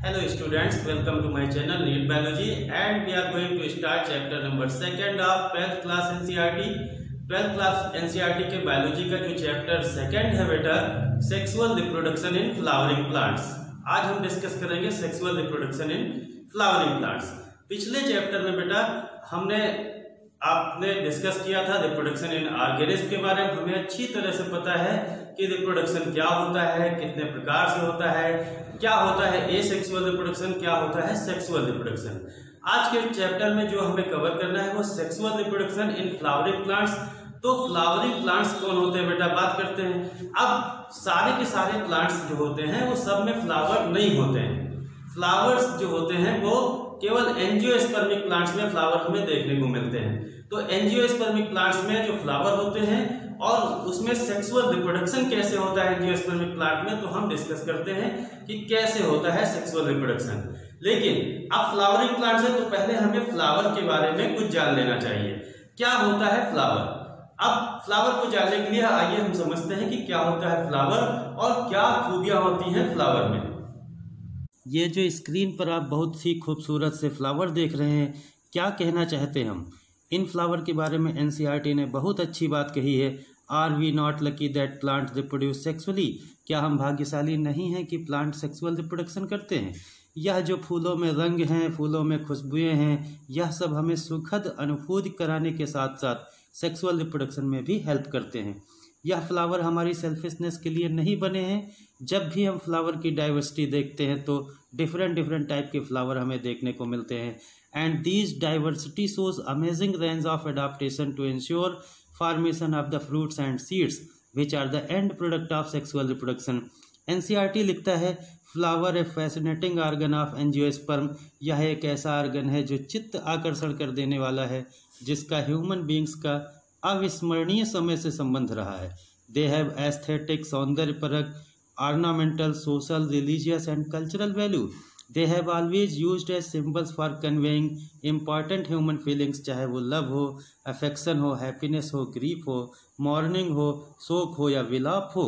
Hello students, welcome to my channel NEET Biology and we are going to start chapter number 2 of 12th class NCERT. 12th class NCERT के biology का जो chapter second है बेटा sexual reproduction in flowering plants. आज हम discuss करेंगे sexual reproduction in flowering plants. पिछले chapter में बेटा आपने डिस्कस किया था रिप्रोडक्शन इन ऑर्गेनिज्म के बारे में। हमें अच्छी तरह से पता है कि रिप्रोडक्शन क्या होता है, कितने प्रकार से होता है, क्या होता है एसेक्सुअल रिप्रोडक्शन, क्या होता है सेक्सुअल रिप्रोडक्शन। आज के चैप्टर में जो हमें कवर करना है वो sexual reproduction in flowering plants. तो फ्लावरिंग प्लांट्स कौन होते हैं बेटा, बात करते हैं। अब सारे के सारे प्लांट्स जो होते हैं वो सब में फ्लावर नहीं होते हैं। फ्लावर्स जो होते हैं वो केवल एंजियोस्पर्मिक प्लांट्स में फ्लावर हमें देखने को मिलते हैं। तो एंजियोस्पर्मिक प्लांट्स में जो फ्लावर होते हैं और उसमें सेक्सुअल रिप्रोडक्शन कैसे होता है एंजियोस्पर्मिक प्लांट में, तो हम डिस्कस करते हैं कि कैसे होता है सेक्सुअल रिप्रोडक्शन। लेकिन अब फ्लावरिंग प्लांट्स है तो पहले हमें फ्लावर के बारे में कुछ जान लेना चाहिए। क्या होता है फ्लावर? अब फ्लावर को जानने के लिए आइए हम समझते हैं कि क्या होता है फ्लावर और क्या खूबियां होती हैं फ्लावर में। ये जो स्क्रीन पर आप बहुत सी खूबसूरत से फ्लावर देख रहे हैं, क्या कहना चाहते हैं हम इन फ्लावर के बारे में? एनसीईआरटी ने बहुत अच्छी बात कही है, are we not lucky that plant reproduce sexually. क्या हम भाग्यशाली नहीं हैं कि प्लांट सेक्सुअल रिप्रोडक्शन करते हैं? यह जो फूलों में रंग हैं, फूलों में खुशबुएं हैं, यह सब हमें सुखद अनुभूति कराने के साथ साथ सेक्सुअल रिप्रोडक्शन में भी हेल्प करते हैं। यह फ्लावर हमारी सेल्फिशनेस के लिए नहीं बने हैं। जब भी हम फ्लावर की डाइवर्सिटी देखते हैं तो डिफरेंट टाइप के फ्लावर हमें देखने को मिलते हैं। And these diversity shows amazing range of adaptation to ensure formation of the fruits and seeds which are the end product of sexual reproduction. NCERT लिखता है, flower a fascinating organ of angiosperm. यह एक ऐसा organ है जो चित्त आकर्षण कर देने वाला है, जिसका ह्यूमन बींग्स का अविस्मरणीय समय से संबंध रहा है। दे हैव एस्थेटिक, सौंदर्यपरक, ornamental, social, religious and cultural value. They have always used as symbols for conveying important human feelings, चाहे वो लव हो, अफेक्शन हो, हैप्पीनेस हो, ग्रीफ हो, मॉर्निंग हो, शोक हो या विलाप हो।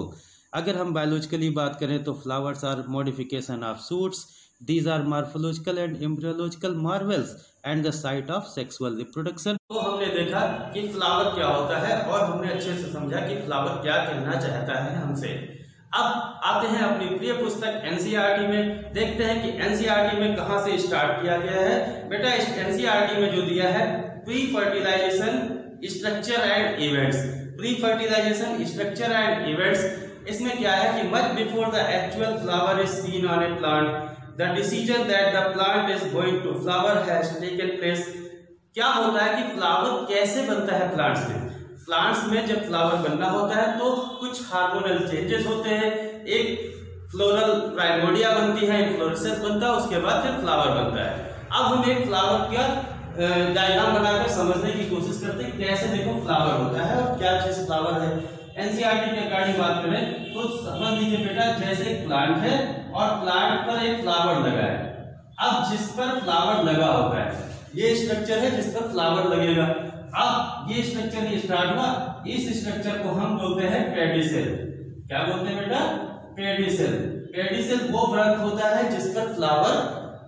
अगर हम बायोलॉजिकली बात करें तो flowers are modification of shoots. These are morphological and embryological marvels and the site of sexual reproduction। तो हमने देखा कि फ्लावर क्या होता है और हमने अच्छे से समझा कि फ्लावर क्या कहना चाहता है हमसे। अब आते हैं अपनी प्रिय पुस्तक एनसीईआरटी में, देखते हैं कि एनसीईआरटी में कहां से स्टार्ट किया गया है। बेटा एनसीईआरटी में जो दिया है pre fertilisation structure and events. Pre fertilisation structure and events, इसमें क्या है कि much before the actual flower is seen on a plant the decision that the plant is going to flower has taken place। क्या होता है कि flower कैसे बनता है प्लांट्स में? प्लांट्स में जब फ्लावर बनना होता है तो कुछ हार्मोनल चेंजेस होते हैं। एक फ्लोरल प्राइमोर्डिया बनती है, इन्फ्लोरेसेंस बनता है, उसके बाद फिर फ्लावर बनता है। अब हम एक फ्लावर का डायग्राम बनाकर समझने की कोशिश करते हैं कैसे देखो फ्लावर होता है और क्या चीज फ्लावर है। एनसीईआरटी के अकॉर्डिंग बात करें तो समझ लीजिए बेटा, जैसे एक प्लांट है और प्लांट पर एक फ्लावर लगा है। अब जिस पर फ्लावर लगा होता है, ये स्ट्रक्चर है जिस पर फ्लावर लगेगा। अब ये स्ट्रक्चर ये स्टार्ट हुआ, इस स्ट्रक्चर को हम बोलते हैं पेडिसेल। क्या बोलते हैं बेटा? पेडिसेल। पेडिसेल वो वृत्त होता है जिस पर फ्लावर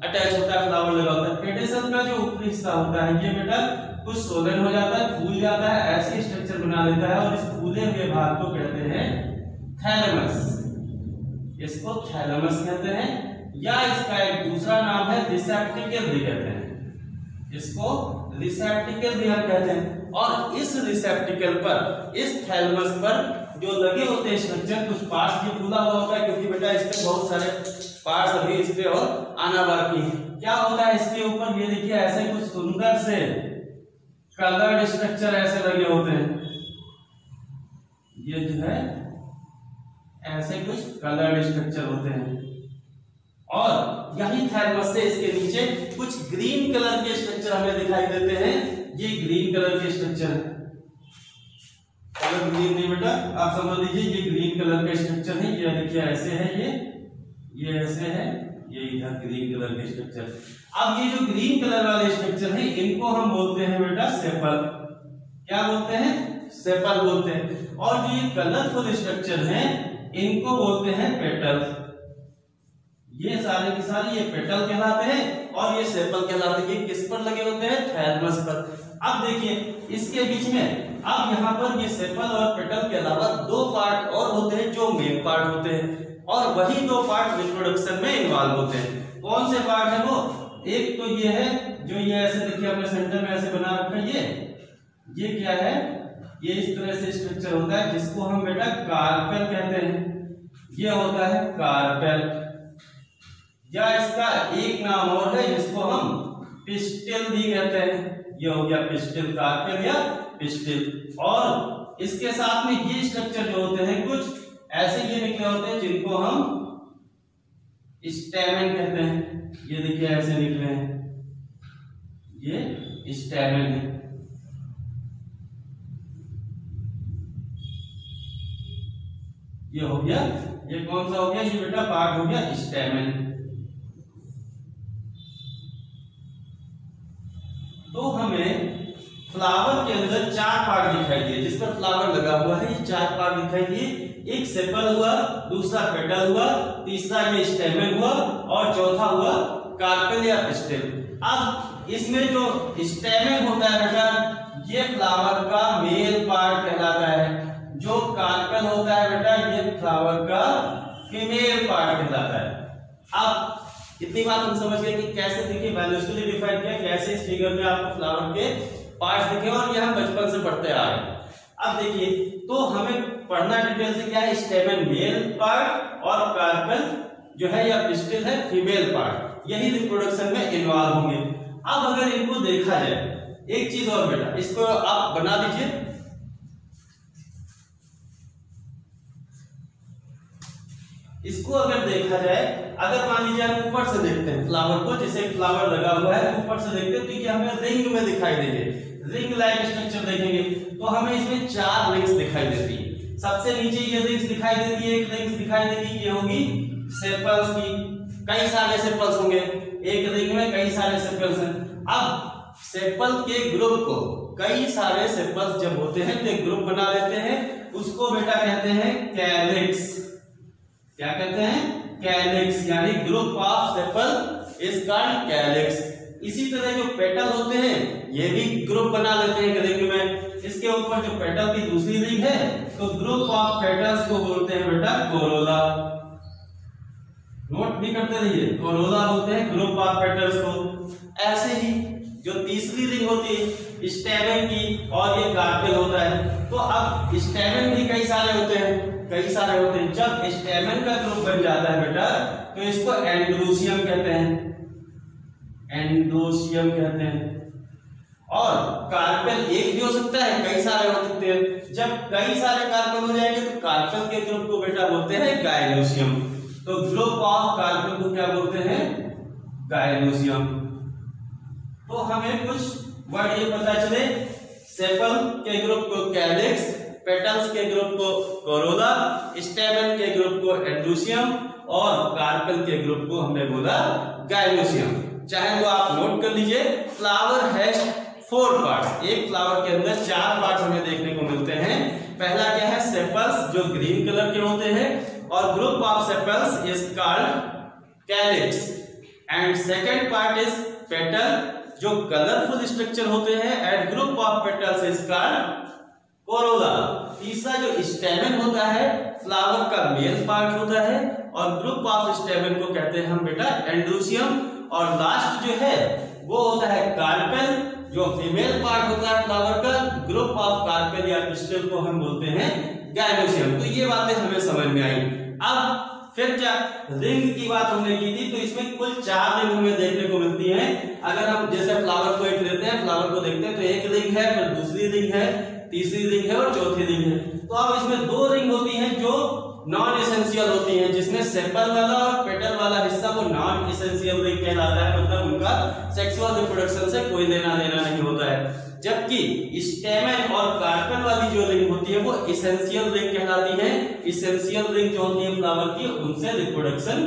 अटैच होता है, फ्लावर लगा होता है। पेडिसेल का जो ऊपरी हिस्सा होता है ये बेटा कुछ सोलन हो जाता है, फूल जाता है, ऐसे स्ट्रक्चर बना लेता है और इस फूले हुए भाग को कहते हैं थैलेमस। इसको थैलेमस कहते हैं, या इसका एक दूसरा नाम है रिसेप्टिकल भी कहते हैं। इसको रिसेप्टिकल भी हम कहते हैं। और इस रिसेप्टिकल पर, इस थैलेमस पर जो लगे होते हैं स्ट्रक्चर, कुछ पार्ट्स भी फूला हुआ होता है क्योंकि बेटा इसके बहुत सारे पार्ट्स अभी इस पे और आना बाकी है। क्या होता है इसके ऊपर? ये देखिए ऐसे कुछ सुंदर से कलर्ड स्ट्रक्चर ऐसे लगे होते हैं। ये जो है ऐसे कुछ कलर्ड स्ट्रक्चर होते हैं और यही थैलेमस से इसके नीचे कुछ ग्रीन कलर के स्ट्रक्चर हमें दिखाई देते हैं। ये ग्रीन कलर के स्ट्रक्चर है, कलर ग्रीन नहीं बेटा, आप समझ लीजिए ये ग्रीन कलर के स्ट्रक्चर है। ये देखिए ऐसे है, ये ऐसे है, ये इधर ग्रीन कलर के स्ट्रक्चर। अब ये जो ग्रीन कलर वाले स्ट्रक्चर है इनको हम बोलते हैं बेटा सेपल। क्या बोलते हैं? सेपल बोलते हैं। और जो ये कलरफुल स्ट्रक्चर हैं इनको बोलते हैं पेटल। ये सारे के सारे ये पेटल कहलाते हैं और ये सेपल कहलाते हैं। ये किस पर लगे होते हैं? थैलमस पर। अब देखिए इसके बीच में अब यहाँ पर ये सेपल और पेटल के अलावा दो पार्ट और होते हैं जो मेन पार्ट होते हैं और वही दो पार्ट रिप्रोडक्शन में इन्वॉल्व होते हैं। कौन से पार्ट है वो? एक तो ये है जो ये ऐसे देखिए अपने सेंटर में ऐसे बना रखा है, ये क्या है? ये इस तरह से स्ट्रक्चर होता है जिसको हम बेटा कार्पेल कहते हैं। ये होता है कार्पेल, या इसका एक नाम और है जिसको हम पिस्टिल भी कहते हैं। ये हो गया पिस्टिल, कार्पेल या पिस्टिल। और इसके साथ में ये स्ट्रक्चर जो होते हैं कुछ ऐसे ये निकले होते हैं जिनको हम स्टैमेन कहते हैं। ये देखिए ऐसे निकले हैं, ये स्टैमेन है। ये हो गया, ये कौन सा हो गया? ये बेटा पार्ट हो गया स्टैमेन। तो हमें फ्लावर के अंदर चार पार्ट दिखाई दिए, जिस पर फ्लावर लगा हुआ है ये चार पार्ट दिखाई दिए। एक सेपल हुआ, दूसरा पेटल हुआ, तीसरा ये स्टेमेन हुआ और चौथा हुआ कार्पेल या पिस्टिल। अब इसमें जो स्टेमेन होता है बेटा ये फ्लावर का मेल पार्ट कहलाता है, जो कार्पेल होता है बेटा ये फ्लावर का फीमेल पार्ट कहलाता है। अब इतनी बात हम समझ गए कि कैसे देखिए बायोलॉजिकली डिफाइन किया, कैसे इस फिगर में आपको फ्लावर के पार्ट्स दिखे और ये हम बचपन से पढ़ते आ रहे हैं। अब देखिए तो हमें पढ़ना डिटेल से क्या है? स्टेमेन मेल पार्ट और कार्पेल जो है या पिस्टिल है फीमेल पार्ट, यही रिप्रोडक्शन में इन्वॉल्व होंगे। अब अगर इनको देखा जाए, एक चीज और बेटा इसको आप बना दीजिए। इसको अगर देखा जाए, अगर मान लीजिए हम ऊपर से देखते हैं फ्लावर को, जैसे फ्लावर लगा हुआ है ऊपर से देखते हैं तो ये हमें रिंग में दिखाई देंगे, रिंग लाइक स्ट्रक्चर देखेंगे तो हमें इसमें चार रिंग्स दिखाई देती है। सबसे नीचे ये रिंग्स दिखाई देती है, एक रिंग्स दिखाई देगी, ये होगी सेपल्स की। कई सारे सेपल्स होंगे, एक रिंग में कई सारे सेपल्स हैं। अब सेपल के ग्रुप को, कई सारे सेपल्स जब होते हैं तो एक ग्रुप बना लेते हैं, उसको बेटा कहते हैं कैलिक्स। क्या कहते हैं? कैलिक्स, यानी group of sepal is called calyx. इसी तरह जो पेटल होते हैं ये भी ग्रुप बना लेते हैं रिंग में। इसके ऊपर जो पेटल की दूसरी रिंग है तो ग्रुप ऑफ पेटल्स को बोलते हैं बेटा कोरोला। नोट भी करते रहिए, कोरोला बोलते हैं ग्रुप ऑफ पेटल्स को। ऐसे ही जो तीसरी रिंग होती है स्टेमेन की और ये कार्पेल होता है। तो अब स्टेमेन भी कई सारे होते हैं, कई सारे होते हैं। जब स्टेमेन का ग्रुप बन जाता है बेटा तो इसको एंड्रोसियम कहते हैं, एंड्रोसियम कहते हैं। और कार्पेल एक भी हो सकता है, कई सारे हो सकते हैं। जब कई सारे कार्पेल हो जाएंगे तो कार्पेल के ग्रुप को बेटा बोलते हैं गायनोसियम। तो ग्रुप ऑफ कार्पेल को क्या बोलते हैं? गायनोसियम। तो हमें कुछ वर्ड ये पता चले, सेपल के ग्रुप को कैलिक्स, पेटल्स के ग्रुप को कोरोला, स्टेमेन के ग्रुप को एंड्रोसियम और कार्पेल के ग्रुप को हमने बोला गायनोसियम। चाहे तो आप नोट कर लीजिए। Flower has 4 parts. एक फ्लावर के अंदर 4 पार्ट्स हमें देखने को मिलते हैं। पहला क्या है? सेपल्स जो ग्रीन कलर के होते हैं और group of sepals is called calyx. And second part is petal जो कलरफुल स्ट्रक्चर होते हैं and group of petals is called Corolla. तीसरा जो स्टेमेन होता है फ्लावर का मेल पार्ट होता है और ग्रुप ऑफ स्टेमेन को कहते हैं हम बेटा एंड्रोसियम। और लास्ट जो है वो होता है कार्पेल जो फीमेल पार्ट होता है फ्लावर का। ग्रुप ऑफ कार्पेल या पिस्टिल को हम बोलते हैं गायनोसियम। तो ये बातें हमें समझ में आई। अब फिर क्या रिंग की बात हमने की थी, तो इसमें कुल 4 रिंग हमें देखने को मिलती हैं। अगर हम जैसे फ्लावर को एक लेते हैं, फ्लावर को देखते हैं तो एक रिंग है, फिर दूसरी रिंग है, तीसरी रिंग है और चौथी रिंग है। तो अब इसमें 2 रिंग होती हैं जो नॉन एसेंशियल होती हैं, जिसमें सेपल वाला और पेटल वाला हिस्सा वो नॉन एसेंशियल रिंग कहलाता है, मतलब उनका सेक्सुअल रिप्रोडक्शन से कोई लेना देना नहीं होता है। जबकि स्टेमेन और कार्पेल वाली जो रिंग होती है वो एसेंशियल रिंग कहलाती है। एसेंशियल रिंग जो होती है फ्लावर की उनसे रिप्रोडक्शन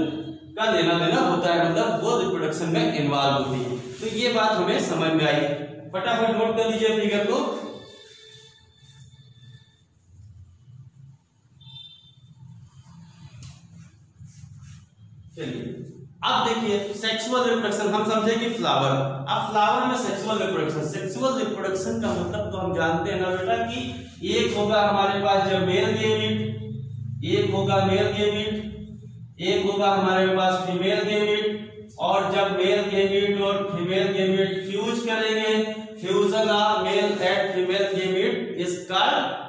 का लेना देना होता है, मतलब वो रिप्रोडक्शन में इन्वॉल्व होती है। तो ये बात हमें समझ में आई। फटाफट नोट कर लीजिए फिगर को। चलिए अब देखिए सेक्सुअल रिप्रोडक्शन हम समझे कि फ्लावर, अब फ्लावर में सेक्सुअल रिप्रोडक्शन, सेक्सुअल रिप्रोडक्शन का मतलब तो हम जानते हैं ना बेटा कि एक होगा हमारे पास जब मेल गेमीट, एक होगा मेल गेमीट, एक होगा हमारे पास फीमेल गेमीट, और जब मेल गेमीट और फीमेल गेमीट फ्यूज करेंगे, fusion of male and female gamete is called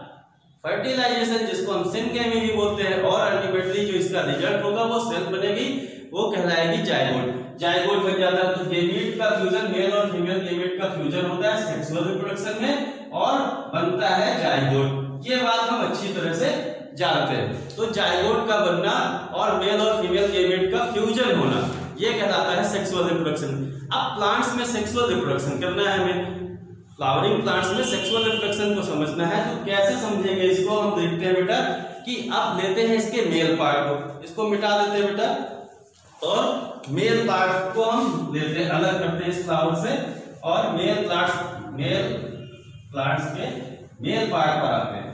fertilisation, जिसको हम सिनगेमी भी बोलते हैं, और अल्टीमेटली जो इसका रिजल्ट होगा वो सेल बनेगी, वो कहलाएगी जायगोट। जायगोट बन जाता है। तो गेमीट का फ्यूजन, मेल और फीमेल गेमीट का फ्यूजन होता है सेक्सुअल रिप्रोडक्शन में और बनता है जायगोट। ये बात हम अच्छी तरह से जानते हैं। तो जायगोट का बनना और मेल और फीमेल गेमीट का फ्यूजन होना, ये कहलाता है सेक्सुअल रिप्रोडक्शन। अब प्लांट्स में सेक्सुअल रिप्रोडक्शन करना है हमें, फ्लावरिंग प्लांट्स में सेक्सुअल रिप्रोडक्शन को समझना है। तो कैसे समझेंगे इसको, हम देखते हैं बेटा कि अब लेते हैं इसके मेल पार्ट को, इसको मिटा देते हैं बेटा, और मेल पार्ट को हम लेते हैं, अलग करते हैं इस फ्लावर से, और मेल प्लांट्स के मेल पार्ट पर आते हैं।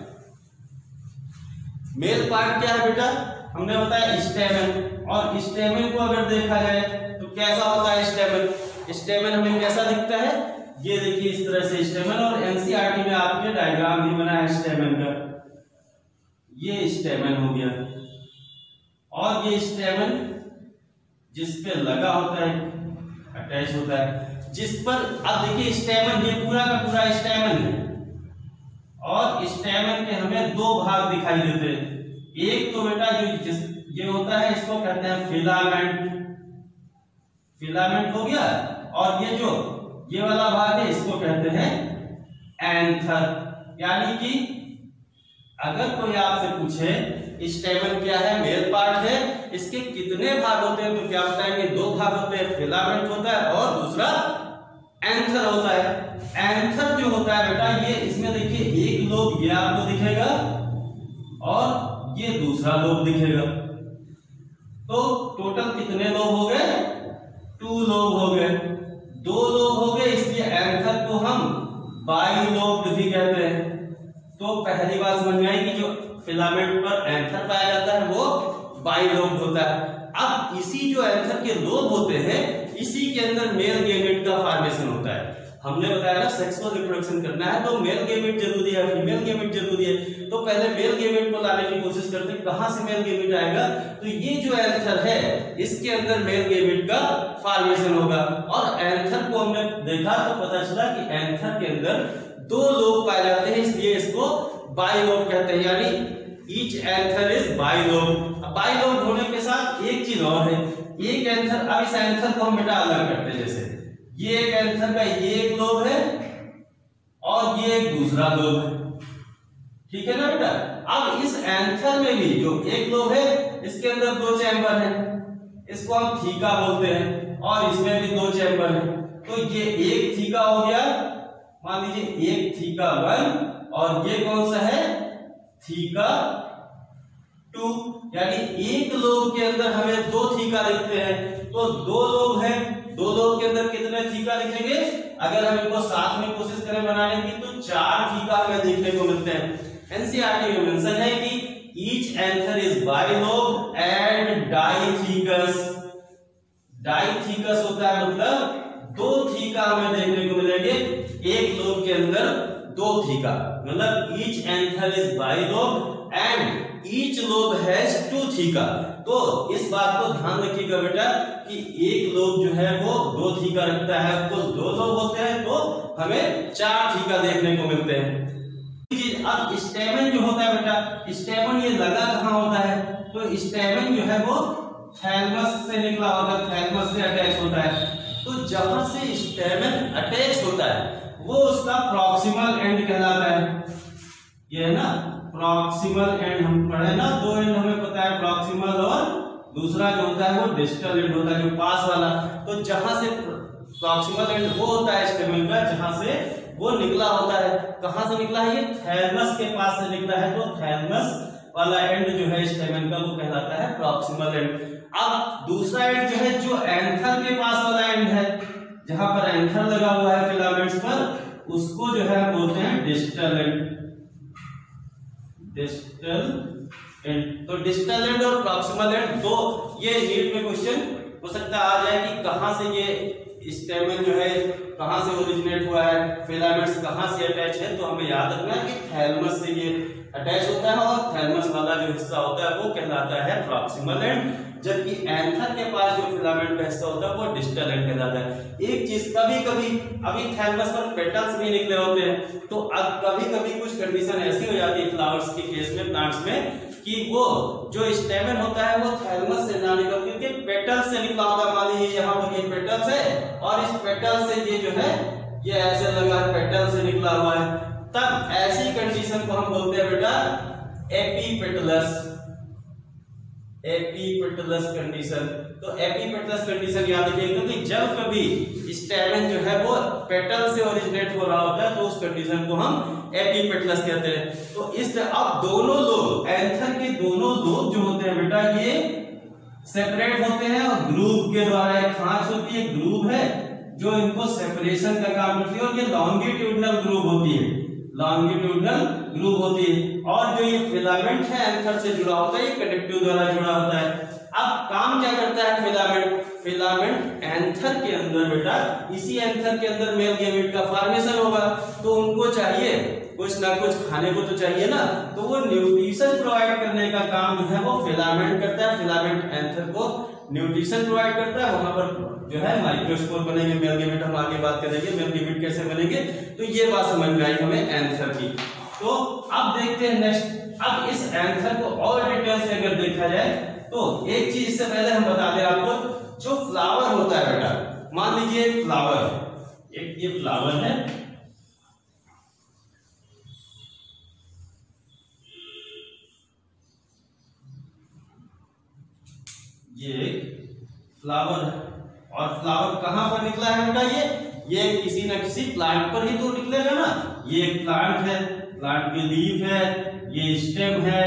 मेल पार्ट क्या है बेटा, हमने बताया स्टेमन, और स्टेमन को अगर देखा जाए तो कैसा होता है स्टेमन, स्टेमन हमें कैसा दिखता है, ये देखिए इस तरह से स्टेमन, और एनसीईआरटी में आपके डायग्राम भी बना है स्टेमन का, ये स्टेमन हो गया, और ये स्टेमन जिस पे लगा होता है, अटैच होता है, जिस पर, अब देखिए स्टेमन, ये पूरा का पूरा स्टेमन है, और स्टेमन के हमें दो भाग दिखाई देते हैं। एक तो बेटा जो ये होता है इसको कहते हैं फिलामेंट, फिलामेंट हो गया, और ये जो ये वाला भाग है इसको कहते हैं एंथर। यानी कि अगर कोई आपसे पूछे स्टेमन क्या है, मेल पार्ट है, इसके कितने भाग होते हैं, तो क्या बताएंगे, दो भाग होते हैं, फिलामेंट होता है और दूसरा एंथर होता है। एंथर जो होता है बेटा, ये इसमें देखिए एक लोब ये आपको दिखेगा और ये दूसरा लोब दिखेगा, तो टोटल कितने लोब हो गए, 2 लोब हो गए, 2 लोब हो गए, इसलिए एंथर को हम बाइलोब्ड भी कहते हैं। तो पहली बात समझ में आई कि जो फिलामेंट पर एंथर पाया जाता है वो बाइलोब्ड होता है। अब इसी जो एंथर के लोब होते हैं, इसी के अंदर मेल गेमेट का फॉर्मेशन होता है। हमने बताया ना सेक्सुअल रिप्रोडक्शन करना है तो मेल गेमेट जरूरी है, फीमेल गेमेट जरूरी है, तो पहले मेल गेमेट को लाने की कोशिश करते हैं। कहां से मेल गेमेट आएगा, तो ये जो एंथर है इसके अंदर मेल गेमेट का फॉर्मेशन होगा। और एंथर को हमने देखा तो पता चला कि एंथर के अंदर 2 लोब पाए जाते हैं, इसलिए इसको बाइलोब कहते हैं, यानी each anther is bilobe. Bilobe होने के साथ एक चीज और है, एक एंथर, अब इस एंथर को हम बेटा अलग करते हैं, जैसे ये एक एंथर का ये एक लोब है और ये एक दूसरा लोब है, ठीक है ना बेटा। अब इस एंथर में भी जो एक लोब है इसके अंदर 2 चैम्बर हैं, इसको हम थीका बोलते हैं, और इसमें भी 2 चैम्बर हैं। तो ये एक थीका हो गया, मान लीजिए एक थीका 1, और ये कौन सा है, थीका 2, यानी एक लोब के अंदर हमें 2 थीका दिखते हैं। तो 2 लोब है, 2 लोब के अंदर कितने थीका दिखेंगे, अगर हम इनको साथ में कोशिश करें बनाने की तो 4 थीका हमें देखने को मिलते हैं। एनसीईआरटी में मेंशन है कि each anther is bilobe and dithecous. Dithecous होता है मतलब 2 थीका हमें देखने को मिलेंगे, एक लोब के अंदर 2 थीका, मतलब each anther is bilobe and each lobe has 2 theca. तो इस बात को ध्यान रखिएगा बेटा कि एक लोब जो है वो 2 थीका रखता है, कुल 2 लोब होते हैं तो हमें 4 थीका देखने को मिलते हैं। अब स्टेमन जो होता है बेटा, स्टेमन ये लगा कहाँ होता है, तो स्टेमन जो है वो थैलमस से निकला होता है, थैलमस से अटैच होता है। तो जहां से स्टेमन अटैच होता है वो उसका प्रॉक्सिमल एंड कहलाता है, ये है ना प्रॉक्सिमल एंड, हम पढ़े ना 2 एंड हमें पता है, प्रॉक्सिमल और दूसरा जो होता है वो डिस्टल एंड होता है, जो पास वाला। तो जहां से प्रॉक्सिमल एंड वो होता है स्टेमन का, जहां से वो निकला होता है, कहां से निकला है, ये थैलमस के पास से निकला है, तो थैलमस वाला एंड जो है स्टेमन का वो कहलाता है प्रॉक्सिमल एंड। अब दूसरा एंड जो है, जो एंथर के पास वाला एंड है, जहां पर एंथर लगा हुआ है फिलामेंट्स पर, उसको जो है बोलते हैं डिस्टल एंड। डिस्टल एंड, तो डिस्टल एंड और प्रॉक्सिमल एंड, तो ये नीट में क्वेश्चन हो सकता है आ जाए कि कहाँ से ये स्टेमन जो है कहाँ से ओरिजिनेट हुआ है, फिलामेंट्स कहाँ से अटैच है। तो हमें याद रखना है कि थैलमस से ये अटैच होता है और थैलमस वाला जो हिस्सा होता है वो कहलाता है प्रॉक्सिमल एंड, जबकि एंथर के पास जो फिलामेंट का हिस्सा होता है वो डिस्टल एंड कहलाता है। एक चीज कभी कभी अभी थैलमस पर पेटल्स भी निकले होते हैं, तो अब कभी कभी कुछ कंडीशन ऐसी हो जाती है फ्लावर्स के केस में, प्लांट्स में, कि वो जो स्टेमन होता है वो थैलमस से ना निकल के पेटल्स से निकला होगा। मान लीजिए यहाँ पर ये पेटल्स है और इस पेटल से ये जो है ये ऐसे लगा है, पेटल से निकला हुआ है, तब ऐसी कंडीशन को हम बोलते हैं बेटा एपीपेटलस, एपीपेटलस कंडीशन। तो एपीपेटलस कंडीशन याद रखिए, क्योंकि जब कभी स्टेमन जो है वो पेटल से ओरिजिनेट हो रहा होता है तो उस कंडीशन को हम एपीपेटलस कहते हैं। तो इस अब दोनों लोग एंथर के दोनों लोग जो होते हैं बेटा ये सेपरेट होते हैं और ग्रुप के द्वारा एक खांच होती है, ग्रुप है जो इनको सेपरेशन का काम करती है, और ये लॉन्गिट्यूडनल ग्रुप होती है, लॉन्गिट्यूडनल ग्रुप होती है। और जो ये फिलामेंट है एंथर से जुड़ा होता है ये कंडक्टिव द्वारा जुड़ा होता है। अब काम क्या करता है फिलामेंट, फिलामेंट एंथर के अंदर बेटा, इसी एंथर के अंदर मेल गैमेट का फॉर्मेशन होगा, तो उनको चाहिए कुछ ना कुछ खाने को तो चाहिए ना, तो वो न्यूट्रिशन प्रोवाइड करने का काम जो है वो फिलामेंट करता है। फिलामेंट एंथर को न्यूट्रिशन प्रोवाइड करता है, वहां पर जो है माइक्रोस्पोर बनेंगे, मेल गैमेट हम आगे बात करेंगे मेल गैमेट कैसे बनेंगे। तो ये बात समझ में आई हमें एंथर की। तो अब देखते हैं नेक्स्ट, अब इस एंथर को और डिटेल से अगर देखा जाए तो एक चीज इससे पहले हम बता दें आपको, जो फ्लावर होता है बेटा, मान लीजिए एक फ्लावर, एक ये फ्लावर है, ये एक फ्लावर है और फ्लावर कहां पर निकला है बेटा, ये किसी ना किसी प्लांट पर ही तो निकलेगा ना। ये एक प्लांट है, प्लांट की लीफ है, ये स्टेम है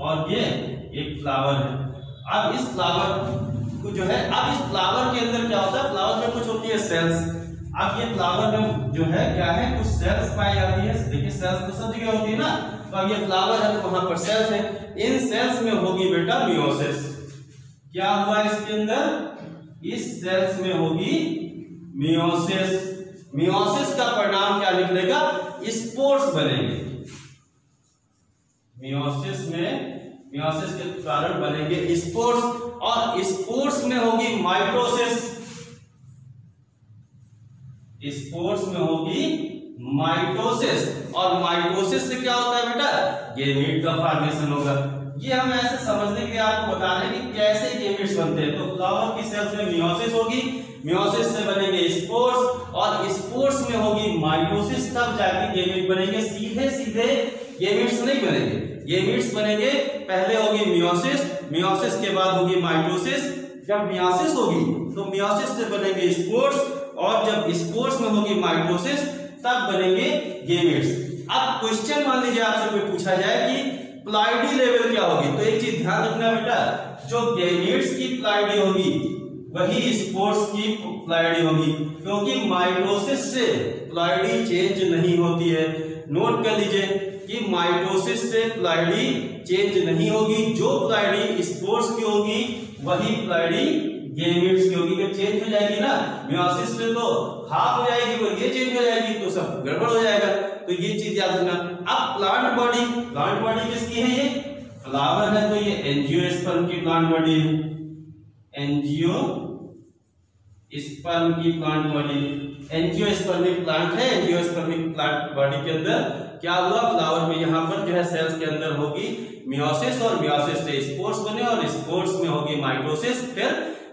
और ये एक फ्लावर है। अब इस फ्लावर को जो है, अब इस फ्लावर के अंदर क्या होता है, फ्लावर में कुछ होती है सेल्स। अब ये फ्लावर में जो है क्या है, कुछ सेल्स पाई जाती है। देखिए सेल्स तो सब जगह होती है ना, तो अब ये फ्लावर है तो वहां पर सेल्स है, इन सेल्स में होगी बेटा मियोसिस। क्या हुआ इसके अंदर, इस सेल्स में होगी मियोसिस। मियोसिस का परिणाम क्या निकलेगा, स्पोर्स बनेंगे। मियोसिस के कारण बनेंगे स्पोर्स, और स्पोर्स में होगी माइटोसिस। स्पोर्स में होगी माइटोसिस, और माइटोसिस से क्या होता है बेटा, गैमीट का फॉर्मेशन होगा। ये हम ऐसे समझने के लिए आपको बता रहे हैं कि कैसे गैमीट्स बनते हैं। तो फ्लावर की सेल्स में मियोसिस होगी, मियोसिस से बनेंगे स्पोर्स, और स्पोर्स में होगी माइटोसिस, तब जाके गैमीट बनेंगे। सीधे सीधे गैमीट्स नहीं बनेंगे, गैमीट्स बनेंगे पहले होगी मियोसिस, मियोसिस के बाद होगी माइटोसिस। जब मियोसिस होगी तो मियोसिस से बनेंगे स्पोर्स, और जब स्पोर्स में होगी माइटोसिस तब बनेंगे गैमीट्स। अब क्वेश्चन मान लीजिए आपसे कोई पूछा जाए कि प्लाइडी लेवल क्या होगी, तो एक चीज ध्यान रखना बेटा, जो गैमीट्स की प्लाइडी होगी वही स्पोर्स की प्लाइडी होगी, क्योंकि माइटोसिस से प्लाइडी चेंज नहीं होती है। नोट कर लीजिए कि माइटोसिस से प्लाइडी चेंज नहीं होगी, जो प्लाइडी स्पोर्स की होगी वही प्लाइडी गैमीट्स की होगी। जब चेंज हो जाएगी ना मियोसिस में तो हाफ हो जाएगी, और ये चेंज हो जाएगी तो सब गड़बड़ हो जाएगा, तो ये चीज याद रखना। अब प्लांट बॉडी किसकी है, ये फ्लावर है तो ये एंजियोस्पर्म की प्लांट बॉडी है, एंजियोस्पर्म की प्लांट बॉडी, एंजियोस्पर्मिक प्लांट है। एंजियोस्पर्मिक प्लांट बॉडी के अंदर क्या हुआ, फ्लावर में यहाँ पर जो है सेल्स के अंदर होगी मियोसिस, और मियोसिस से स्पोर्स बने, और स्पोर्स में होगी माइटोसिस, फिर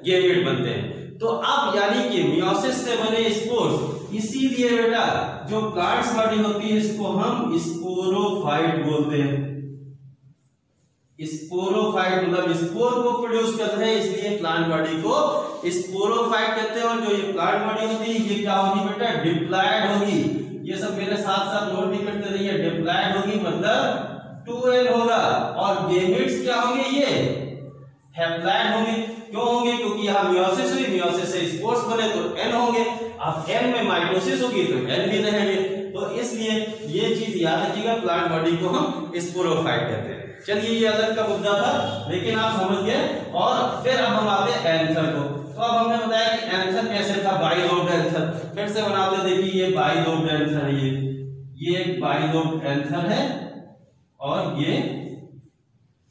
गैमीट बनते हैं। तो अब यानी कि मियोसिस से बने स्पोर्स, इसीलिए बेटा जो प्लांट्स बॉडी होती है इसको हम स्पोरोफाइट बोलते हैं। स्पोरोफाइट मतलब स्पोर को प्रोड्यूस करते हैं, इसलिए प्लांट बॉडी को स्पोरोफाइट कहते हैं। और जो ये प्लांट बॉडी होती है ये क्या होगी बेटा, डिप्लॉयड होगी। ये सब मेरे साथ साथ नोट भी करते रहिए, डिप्लॉयड होगी मतलब 2n होगा, और गैमीट्स क्या होंगे, ये हैप्लॉयड होंगे। क्यों होंगे, क्योंकि यहाँ मियोसिस हुई, मियोसिस से स्पोर्स बने तो n होंगे, अब n में माइटोसिस होगी तो n भी रहेंगे। तो इसलिए ये चीज याद रखिएगा, प्लांट बॉडी को हम स्पोरोफाइट कहते हैं। चलिए ये अलग का मुद्दा था, लेकिन आप समझ गए। और फिर अब हम आते हैं एंथर को। तो अब हमने बताया कि एंथर कैसे था, बाई लोब्ड एंथर। फिर से बनाते देखिए, ये बाई लोब्ड एंथर है, ये एक बाई लोब्ड एंथर है और ये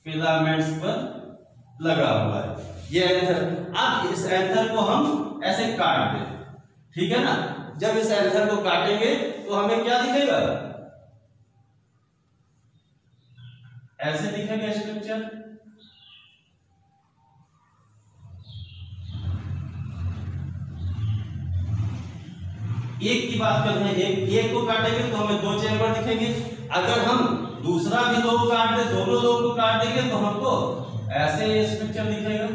फिलामेंट्स पर लगा हुआ है ये एंथर। अब इस एंथर को हम ऐसे काट दें, ठीक है ना। जब इस एंथर को काटेंगे तो हमें क्या दिखेगा, ऐसे दिखेगा स्ट्रक्चर। एक की बात करते हैं, एक को काटेंगे तो हमें दो चैम्बर दिखेंगे। अगर हम दूसरा भी दो काट दे, दोनों दो को काट देंगे तो हमको ऐसे ये स्ट्रक्चर दिखेगा,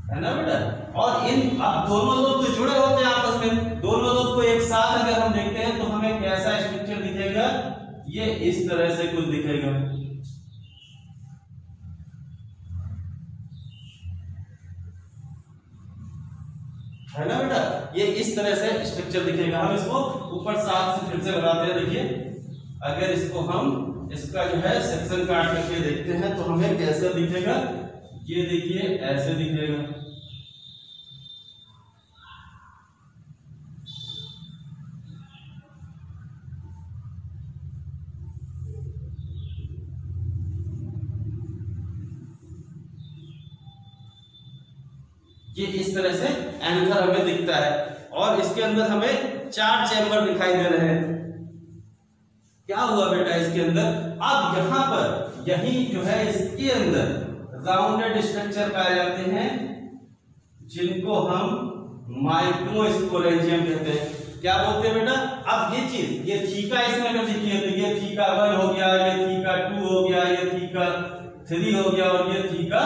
है ना बेटा। और इन अब दोनों लोग तो जुड़े होते हैं आपस में, दोनों लोग को एक साथ अगर हम देखते हैं तो हमें कैसा स्ट्रक्चर दिखेगा, ये इस तरह से कुछ दिखेगा, है ना बेटा। ये इस तरह से स्ट्रक्चर दिखेगा। हम इसको ऊपर साथ से फिर से बनाते हैं। देखिए, अगर इसको हम इसका जो है सेक्शन काट करके देखते हैं तो हमें कैसा दिखेगा, ये देखिए ऐसे दिखेगा, ये इस तरह से एंथर हमें दिखता है। और इसके अंदर हमें 4 चैम्बर दिखाई दे रहे हैं। क्या हुआ बेटा इसके अंदर, अब यहां पर यही जो है इसके अंदर राउंडेड स्ट्रक्चर पाए जाते हैं जिनको हम माइक्रोस्पोरेंजियम कहते हैं। क्या बोलते हैं बेटा, अब ये चीज, ये थीका इसमें अगर देखिए तो ये थीका 1 हो गया, ये थीका 2 हो गया, ये थीका 3 हो गया और ये थीका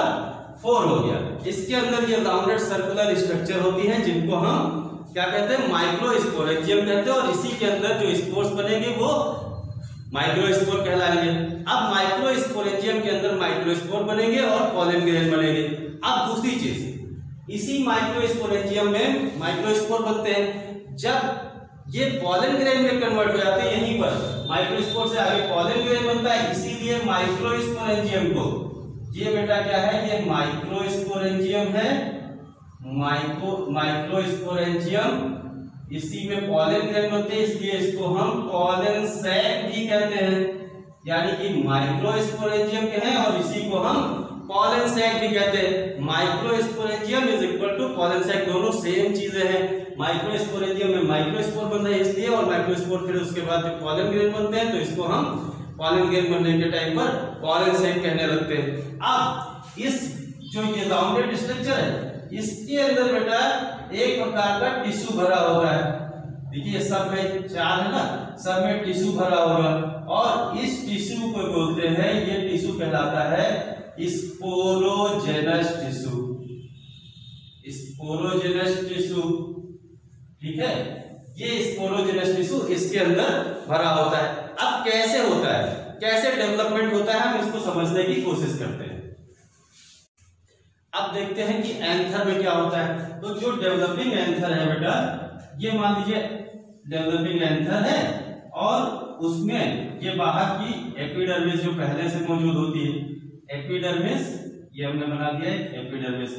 4 हो गया। इसके अंदर ये राउंडेड सर्कुलर स्ट्रक्चर होती हैं जिनको हम क्या कहते हैं, माइक्रोस्पोरेंजियम कहते हैं। और इसी के अंदर जो स्पोर्स बनेंगे वो माइक्रोस्पोर कहलाएंगे। अब माइक्रोस्पोरेंजियम के अंदर माइक्रोस्पोर बनेंगे और पॉलन ग्रेन बनेंगे। अब दूसरी चीज, इसी माइक्रोस्पोरेंजियम में माइक्रोस्पोर बनते हैं। जब ये पॉलन ग्रेन में कन्वर्ट हो जाते हैं, यहीं पर माइक्रोस्पोर से आगे पॉलन ग्रेन बनता है, इसीलिए माइक्रोस्पोरेंजियम को, ये बेटा क्या है, ये माइक्रोस्पोरेंजियम है, माइक्रोस्पोरेंजियम, इसी में पॉलन ग्रेन बनते हैं, इसलिए इसको हम पॉलन सैक भी कहते हैं। यानी कि माइक्रोस्पोरेंजियम के हैं और इसी को हम पॉलन सैक भी कहते हैं। Microsporangium is equal to pollen sac, दोनों सेम चीजें हैं। माइक्रोस्पोरेंजियम में माइक्रोस्पोर बन रहे हैं इसलिए, और माइक्रोस्पोर फिर उसके बाद जो पॉलन ग्रेन बनते हैं तो इसको हम पॉलन ग्रेन बनने के टाइम पर पॉलन सैक कहने लगते हैं। अब इस जो ये राउंडेड स्ट्रक्चर है, इसके अंदर बेटा एक प्रकार का टिश्यू भरा होता है। देखिए सब में 4 है ना, सब में टिश्यू भरा होगा और इस टिश्यू को बोलते हैं, ये टिश्यू कहलाता है स्पोरोजेनस टिश्यू, स्पोरोजेनस टिश्यू, ठीक है। ये स्पोरोजेनस टिश्यू इसके अंदर भरा होता है। अब कैसे होता है, कैसे डेवलपमेंट होता है, हम इसको समझने की कोशिश करते हैं। अब देखते हैं कि एंथर में क्या होता है। तो जो डेवलपिंग एंथर है बेटा, ये मान लीजिए डेवलपिंग एंथर है और उसमें ये बाहर की एपिडर्मिस जो पहले से मौजूद होती है, एपिडर्मिस, ये हमने बना दिया है एपिडर्मिस।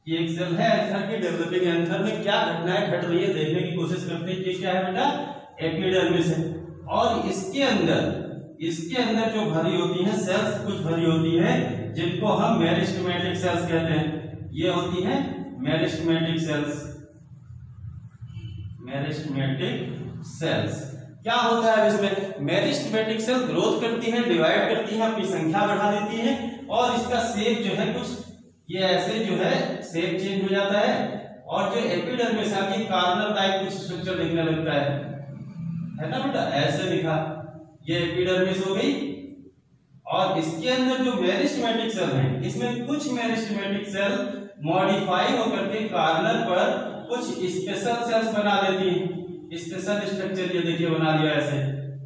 ये एक सेल है एंथर की। डेवलपिंग एंथर में क्या घटनाएं घट रही है देखने की कोशिश करते हैं। ये क्या है बेटा, एपिडर्मिस है। और इसके अंदर जो भरी होती है सेल्स, कुछ भरी होती है जिनको हम मेरिस्टेमेटिक सेल्स कहते हैं। ये होती हैं मेरिस्टेमेटिक सेल्स, मेरिस्टेमेटिक सेल्स। क्या होता है इसमें, मेरिस्टेमेटिक सेल ग्रोथ करती है, डिवाइड करती है, अपनी संख्या बढ़ा देती है और इसका शेप जो है कुछ ये ऐसे जो है शेप चेंज हो जाता है। और जो एपिडर्मिस है ये कार्नर टाइप कुछ स्ट्रक्चर दिखने लगता है ना बेटा, ऐसे दिखा, ये एपिडर्मिस हो गई। और इसके अंदर जो मेरिस्टेमेटिक सेल है, इसमें कुछ मेरिस्टेमेटिक सेल मॉडिफाई होकर के कार्नर पर कुछ स्पेशल सेल्स बना देती हैं। स्पेशल स्ट्रक्चर ये देखिए बना दिया ऐसे।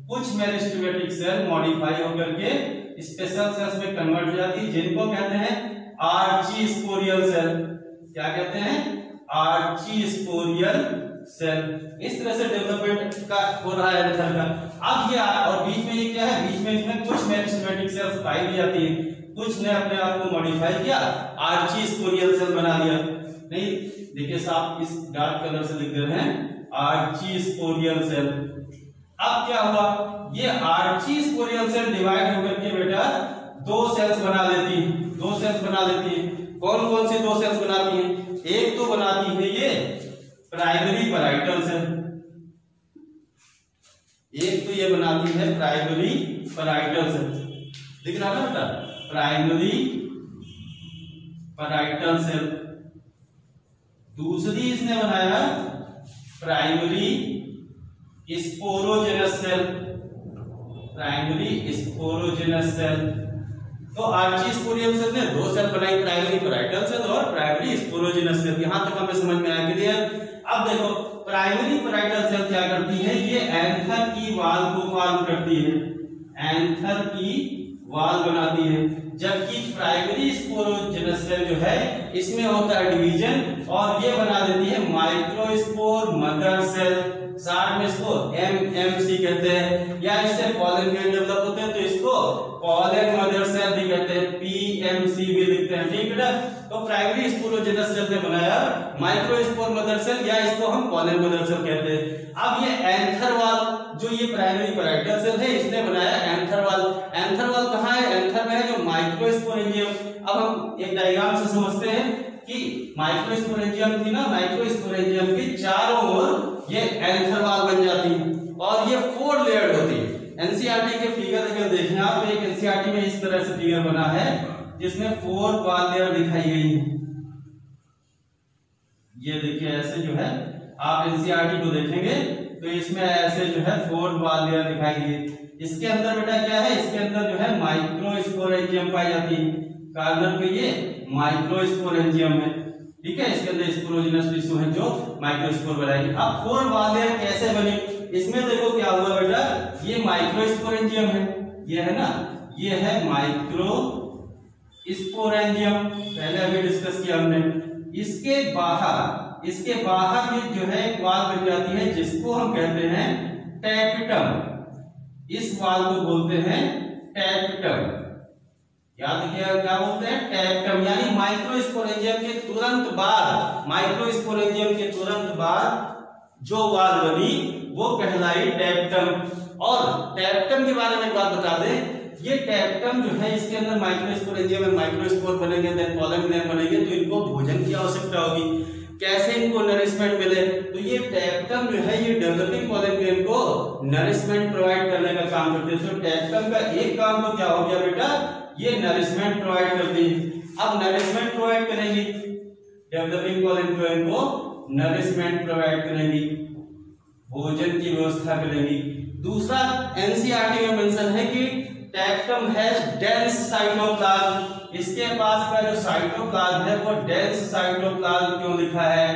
कुछ मेरिस्टेमेटिक सेल मॉडिफाई होकर के स्पेशल सेल्स में कन्वर्ट हो जाती है, जिनको कहते हैं आर्चीस्पोरियल सेल। क्या कहते हैं, आर्चीस्पोरियल सेल। इस तरह से डेवलपमेंट का हो रहा है एंथर का। अब ये और बीच में ये क्या है, बीच में इसमें कुछ मेरिस्टेमेटिक सेल्स पाई भी जाती है। कुछ ने अपने आप को मॉडिफाई किया, आर्ची स्पोरियल सेल बना दिया। नहीं, देखिए साहब इस डार्क कलर से लिख रहे हैं आर्ची स्पोरियल सेल। अब क्या हुआ, ये आर्ची स्पोरियल सेल डिवाइड होकर के बेटा दो सेल्स बना लेती है, दो सेल्स बना लेती है। कौन कौन सी दो सेल्स बनाती हैं? एक तो बनाती है ये प्राइमरी पैराइटल सेल, एक तो ये बनाती है प्राइमरी पैराइटल सेल, दिख रहा है ना बेटा, प्राइमरी पैराइटल सेल। दूसरी इसने बनाया primary sporogenous cell, primary sporogenous cell. तो आर्ची स्पोरियल सेल ने दो सेल बनाई, प्राइमरी पैराइटल सेल और प्राइमरी स्पोरोजेनस सेल। यहां तक हमें समझ में आया, क्लियर? अब देखो प्राइमरी पैराइटल सेल क्या करती है, ये एंथर की वॉल को फॉर्म करती है, एंथर की वॉल बनाती है। जबकि प्राइमरी स्पोरोजेनस सेल जो है इसमें होता है डिवीजन और ये बना देती है माइक्रोस्पोर मदर सेल, साथ में इसको MMC कहते हैं, या इससे पॉलन ग्रेन डेवलप होते हैं तो इसको पॉलन मदर सेल भी कहते हैं, PMC भी लिखते हैं, ठीक है। तो प्राइमरी स्पोरोजेनस सेल ने बनाया माइक्रोस्पोर मदर सेल, या इसको हम पॉलन मदर सेल कहते हैं। अब ये एंथर वॉल जो ये प्राइमरी पैराइटल सेल है इसने बनाया एंथर वॉल। एंथर वॉल कहाँ है? एंथर में है जो माइक्रोस्पोरेंजियम। अब हम एक डायग्राम से समझते हैं कि माइक्रोस्पोरेंजियम थी ना, माइक्रोस्पोरेंजियम की चारों ओर ये एंथर वॉल बन जाती और ये 4 लेयर्ड होती है। एनसीईआरटी के फिगर अगर देखें आप, तो एक एनसीईआरटी में इस तरह से फिगर बना है जिसमें 4 वॉल लेयर दिखाई गई है। ये देखिए ऐसे जो है आप एनसीईआरटी को देखेंगे तो इसमें ऐसे जो है 4 वॉल लेयर दिखाई गई है। इसके अंदर बेटा क्या है, इसके अंदर जो है माइक्रोस्पोरेंजियम पाई जाती है। कार्नर पे ये माइक्रोस्पोरेंजियम है, ठीक है। इसके अंदर स्पोरोजिनस टिश्यू है जो माइक्रोस्पोर बनाएगी। अब 4 वॉल लेयर कैसे बनी, इसमें देखो क्या हुआ बेटा, ये माइक्रोस्पोरेंजियम है, ये है ना, ये है माइक्रोस्पोरेंजियम, पहले अभी डिस्कस किया हमने। इसके बाहर ये जो है एक वॉल बन जाती है जिसको हम कहते हैं टैपिटम। इस वॉल को बोलते हैं टैपिटम, याद रखिएगा क्या बोलते हैं, टैपिटम। यानी माइक्रोस्पोरेंजियम के तुरंत बाद, माइक्रोस्पोरेंजियम के तुरंत बाद जो वॉल बनी वो कहलाई टैपिटम। और टैपिटम के बारे में एक बात बता दें, ये टैपिटम जो है इसके अंदर माइक्रोस्पोरेंजियम में माइक्रोस्पोर बनेंगे, देन पॉलन ग्लैंड बनेंगे, तो इनको भोजन की आवश्यकता होगी। कैसे इनको नरिशमेंट मिले, तो ये टैपिटम जो है ये डेवलपिंग पॉलन ग्लैंड को नरिशमेंट प्रोवाइड करने का काम करते हैं। तो टैपिटम का एक काम तो क्या हो गया बेटा, ये नरिशमेंट प्रोवाइड करती है। अब नरिशमेंट प्रोवाइड करेंगी, डेवलपिंग पॉलन ग्लैंड को नरिशमेंट प्रोवाइड करेंगी, भोजन की व्यवस्था करेंगी। दूसरा एनसीईआरटी में मेंशन है कि टैपिटम हैज डेंस साइटोप्लाज्म। इसके पास का जो साइटोप्लाज्म है वो डेंस साइटोप्लाज्म क्यों लिखा है?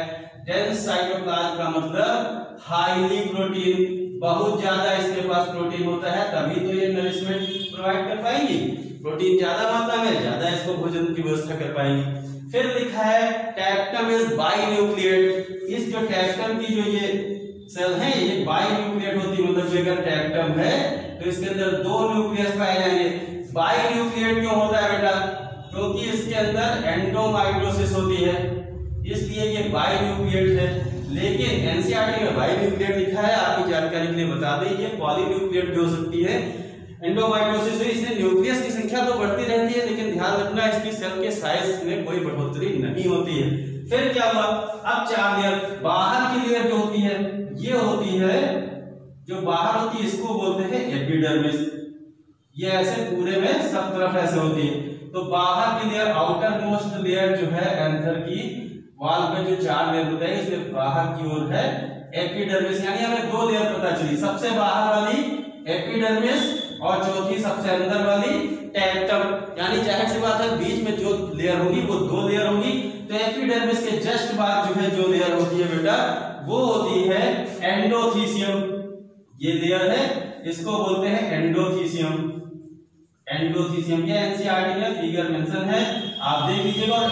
डेंस साइटोप्लाज्म का मतलब हाईली प्रोटीन, बहुत ज्यादा इसके पास प्रोटीन होता है, तभी तो ये नरिशमेंट प्रोवाइड कर पाएंगी। प्रोटीन ज्यादा मात्रा में, ज्यादा इसको भोजन की व्यवस्था कर पाएंगी। फिर लिखा है टैपिटम इज बाइन्यूक्लिएट। इस जो टैपिटम की जो ये सेल है ये बाइन्यूक्लिएट होती है, मतलब अगर टैपिटम है तो इसके अंदर 2 न्यूक्लियस पाए जाएंगे। बाइन्यूक्लिएट क्यों होता है बेटा? क्योंकि इसके अंदर एंडोमाइटोसिस होती है, इसलिए ये बाइन्यूक्लिएट है। लेकिन एनसीईआरटी में बाइन्यूक्लिएट लिखा है, आपकी जानकारी के लिए बता दें ये पॉलीन्यूक्लिएट भी हो सकती है। एंडोमाइटोसिस है, इसमें न्यूक्लियस की संख्या तो बढ़ती रहती है, लेकिन ध्यान रखना इसकी सेल के साइज में कोई बढ़ोतरी नहीं होती है। फिर क्या हुआ, अब 4 लेयर, बाहर की लेयर जो होती है ये होती है, जो बाहर होती है इसको बोलते हैं एपिडर्मिस। ये ऐसे पूरे में सब तरफ ऐसे होती है। तो बाहर की लेयर, आउटर मोस्ट लेयर जो है एंथर की वॉल पे जो 4 लेयर होता है इसमें बाहर की ओर है एपिडर्मिस। यानी हमें 2 लेयर पता चली, सबसे बाहर वाली एपिडर्मिस और चौथी सबसे अंदर वाली टैपिटम। यानी जाहिर सी बात है बीच में जो लेयर होगी वो 2 लेयर होगी। तो एपिडर्मिस के जस्ट बाद जो है जो लेयर होती है बेटा वो होती है एंडोथीसियम। ये लेयर है इसको बोलते हैं एंडोथीसियम। एंडोथीसियम के एनसीईआरटी में फिगर मेंशन है, आप देख लीजिएगा। और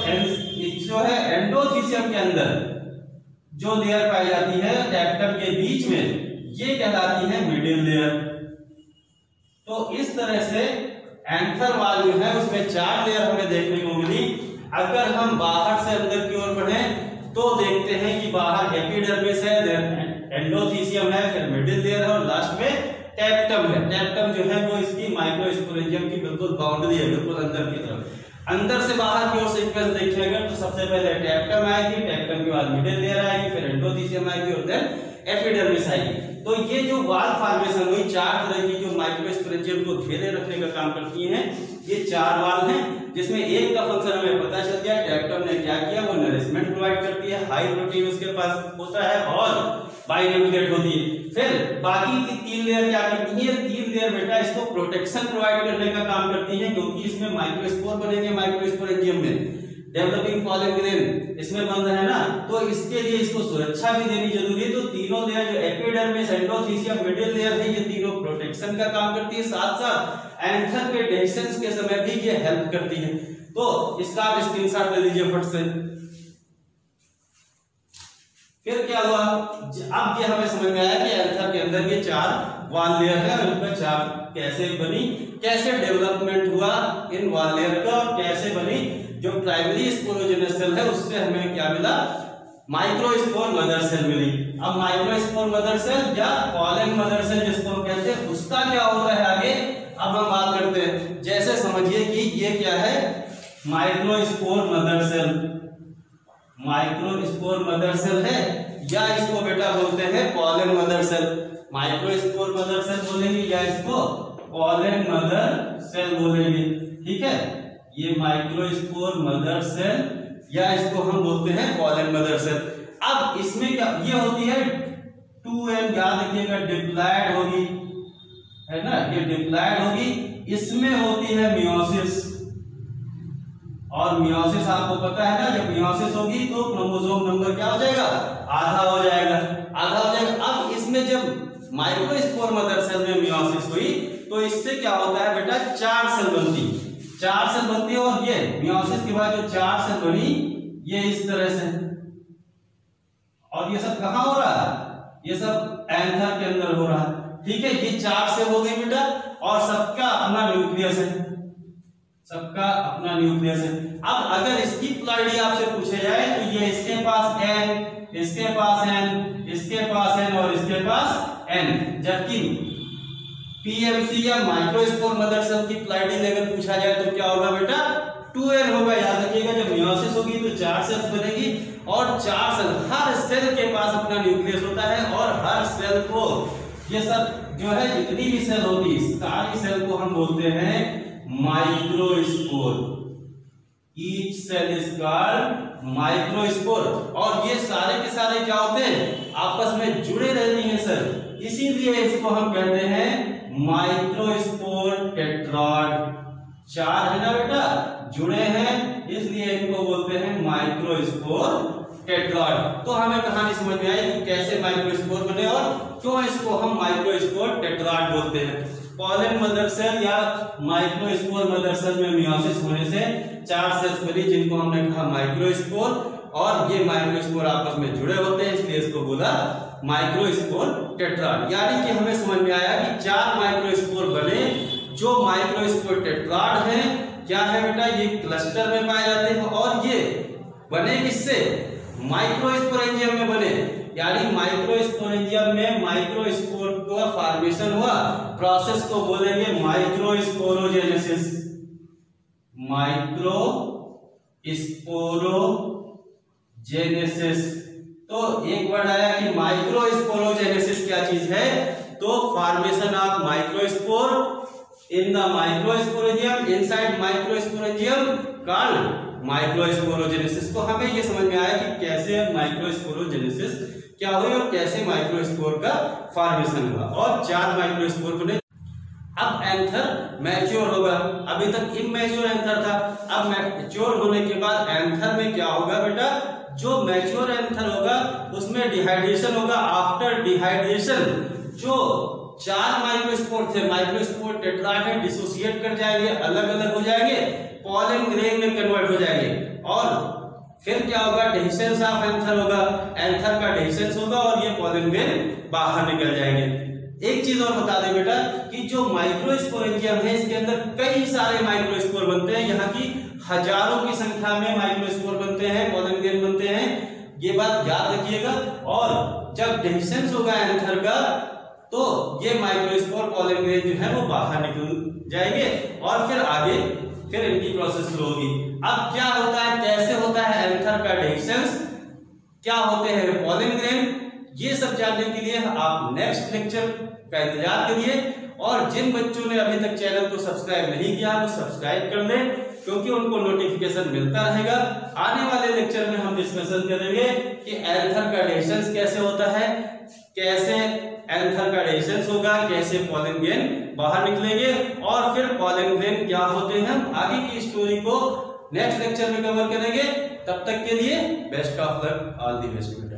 जो है एंडोथीसियम के अंदर जो लेयर पाई जाती है टैपिटम के बीच में ये कहलाती है मिडिल लेयर। तो इस तरह से एंथर वाल जो है उसमें 4 लेयर हमें देखने को मिली। अगर हम बाहर से अंदर की ओर बढ़ें तो देखते हैं कि बाहर एपिडर्मिस है, एंडोथीसियम है, फिर मिडिल लेयर है और लास्ट में टेप्टम है। टेप्टम जो है वो इसकी माइक्रोस्पोरेंजियम की बिल्कुल बाउंड्री है, बिल्कुल अंदर की तरफ। अंदर से बाहर की ओर सीक्वेंस देखिएगा तो सबसे पहले टेप्टम आएगी, टेप्टम के बाद मिडिल लेयर आएगी, फिर एंडोथीसियम आएगी और देन एपिडर्मिस आएगी। तो ये जो वाल फॉर्मेशन हुई 4 तरह की जो माइक्रोस्पोरेंजियम को घेरे रखने का काम करती हैं, ये 4 वाल हैं, जिसमें एक का फंक्शन हमें पता चल गया। टेप्टम ने क्या किया, वो नरिशमेंट प्रोवाइड करती है, हाई प्रोटीन उसके पास होता है और बाइन्यूक्लिएट होती है। फिर बाकी की 3 लेयर क्या करती है, 3 लेयर बेटा इसको प्रोटेक्शन प्रोवाइड करने का काम करती है, क्योंकि इसमें माइक्रोस्पोर बनेंगे माइक्रोस्पोरेंजियम में। डेवलपिंग पॉलन ग्रेन इसमें बन रहा है ना, तो इसके लिए इसको सुरक्षा भी देनी जरूरी है। तो तीनों लेयर जो एपिडर्मिस, एंडोथीसियम, मिडिल लेयर है, ये तीनों प्रोटेक्शन का काम करती है, साथ साथ एंथर के डेhiscence के समय भी ये हेल्प करती है। तो इसका आप स्क्रीनशॉट ले लीजिए फट से। फिर क्या हुआ, अब ये हमें समझ में आया कि एंथर के अंदर ये 4 वाल लेयर है और इनका 4 कैसे बनी, कैसे डेवलपमेंट हुआ इन वाल लेयर का और कैसे बनी जो प्राइमरी स्पोरोजेनस सेल है, उससे हमें क्या मिला, माइक्रोस्पोर मदर सेल मिली। अब माइक्रोस्पोर मदर सेल या पॉलन मदर सेल जिसको हम कहते हैं, उसका क्या होता है आगे अब हम बात करते हैं। जैसे समझिए कि ये क्या है, microspore mother cell, microspore mother cell है, या इसको बेटा बोलते हैं pollen mother cell. Microspore mother cell बोलेंगे या इसको पॉलन मदर सेल बोलेंगे, ठीक है। ये माइक्रोस्पोर मदर सेल या इसको हम बोलते हैं पॉलन मदर सेल। अब इसमें क्या ये होती है 2n, याद रखिएगा डिप्लॉयड होगी, है ना, ये डिप्लॉयड होगी। इसमें होती है मियोसिस, और मियोसिस आपको पता है ना, जब मियोसिस होगी तो क्रोमोसोम नंबर क्या हो जाएगा, आधा हो जाएगा, आधा हो जाएगा। अब इसमें जब माइक्रोस्पोर मदर सेल में मियोसिस हुई तो इससे क्या होता है बेटा, 4 सेल बनती, 4 सेल बनती है। और ये मियोसिस के बाद जो 4 सेल बनी ये इस तरह से, और ये सब कहां हो रहा है, ये सब एंथर के अंदर हो रहा है, ठीक है। ये 4 सेल हो गई बेटा, और सबका अपना न्यूक्लियस है, सबका अपना न्यूक्लियस है। अब अगर इसकी प्लॉइडी आपसे पूछे जाए तो ये इसके पास n, इसके पास n, इसके पास n और इसके पास n, जबकि पीएमसी या माइक्रोस्पोर मदर सेल की प्लॉइडी अगर पूछा जाए तो क्या होगा बेटा, 2n होगा। याद रखिएगा जब मियोसिस होगी तो 4 सेल्स बनेगी, और 4 सेल, हर सेल के पास अपना न्यूक्लियस होता है, और हर सेल को ये सब जो है जितनी भी सेल होती है सारी सेल को हम बोलते हैं microspore. Each cell is called microspore. और ये सारे के सारे क्या होते हैं, आपस में जुड़े रहती हैं सर, इसीलिए इसको हम कहते हैं माइक्रोस्पोर टेट्राड। 4 है ना बेटा, जुड़े हैं, इसलिए इनको बोलते हैं माइक्रोस्पोर टेट्राड। तो हमें कहानी समझ में आई कि कैसे माइक्रोस्पोर बने और क्यों इसको हम माइक्रोस्पोर टेट्राड बोलते हैं। पॉलन मदर सेल या माइक्रोस्पोर मदर सेल में मियोसिस होने से 4 सेल्स बनी, जिनको हमने कहा माइक्रोस्पोर, और ये माइक्रोस्पोर आपस में जुड़े होते हैं, इसलिए इसको बोला माइक्रोस्पोर टेट्राड। यानी कि हमें समझ में आया कि 4 माइक्रोस्पोर बने जो माइक्रोस्पोर टेट्राड हैं। क्या है बेटा, ये क्लस्टर में पाए जाते हैं, और ये बने किससे, माइक्रोस्पोरेंजियम में बने। यानी माइक्रोस्पोरेंजियम में माइक्रोस्पोर का फॉर्मेशन हुआ, प्रोसेस को बोलेंगे माइक्रोस्पोरोजेनेसिस। माइक्रोस्पोरोजेनेसिस, तो एक वर्ड आया कि माइक्रोस्पोरोजेनेसिस क्या चीज है, तो formation of microspore in the microsporangium, inside microsporangium called microsporogenesis. तो हमें ये समझ में आया कि कैसे माइक्रोस्पोरोजेनेसिस क्या हुई और कैसे माइक्रोस्पोर का फॉर्मेशन हुआ, और 4 माइक्रोस्पोर बने। अब एंथर मैच्योर होगा, अभी तक इमैच्योर एंथर था, अब मैच्योर होने के बाद एंथर में क्या होगा बेटा, जो मैच्योर एंथर होगा उसमें डिहाइड्रेशन होगा। आफ्टर डिहाइड्रेशन जो 4 माइक्रोस्पोर थे, माइक्रोस्पोर टेट्राड में डिसोसिएट कर जाएंगे, अलग अलग हो जाएंगे, पॉलन ग्रेन में कन्वर्ट हो जाएंगे, और फिर क्या होगा, डेhiscence ऑफ एंथर होगा, एंथर का डेhiscence होगा और ये पॉलन ग्रेन बाहर निकल जाएंगे। एक चीज और बता दें बेटा कि जो माइक्रोस्पोरेंजियम है इसके अंदर कई सारे माइक्रोस्पोर बनते हैं, यहाँ की हजारों की संख्या में माइक्रोस्पोर बनते हैं, पॉलन ग्रेन बनते हैं, ये बात याद रखिएगा। और जब डिफिशेंस होगा एंथर का तो ये माइक्रोस्पोर पॉलन ग्रेन जो है वो बाहर निकल जाएंगे और फिर इनकी प्रोसेस शुरू होगी। अब क्या होता है, कैसे होता है एंथर का डिफिशेंस, क्या होते हैं पॉलन ग्रेन, ये सब जानने के लिए आप नेक्स्ट लेक्चर का इंतजार करिए। और जिन बच्चों ने अभी तक चैनल को सब्सक्राइब नहीं किया वो सब्सक्राइब कर लें, क्योंकि उनको नोटिफिकेशन मिलता रहेगा। आने वाले लेक्चर में हम डिस्कशन करेंगे कि एंथर का डिफिशेंस कैसे होता है, कैसे एंथर का डिफिशेंस होगा, कैसे पॉलन ग्रेन बाहर निकलेंगे और फिर पॉलन ग्रेन क्या होते हैं। हम आगे की स्टोरी को नेक्स्ट लेक्चर में कवर करेंगे। तब तक के लिए best of luck, all the best.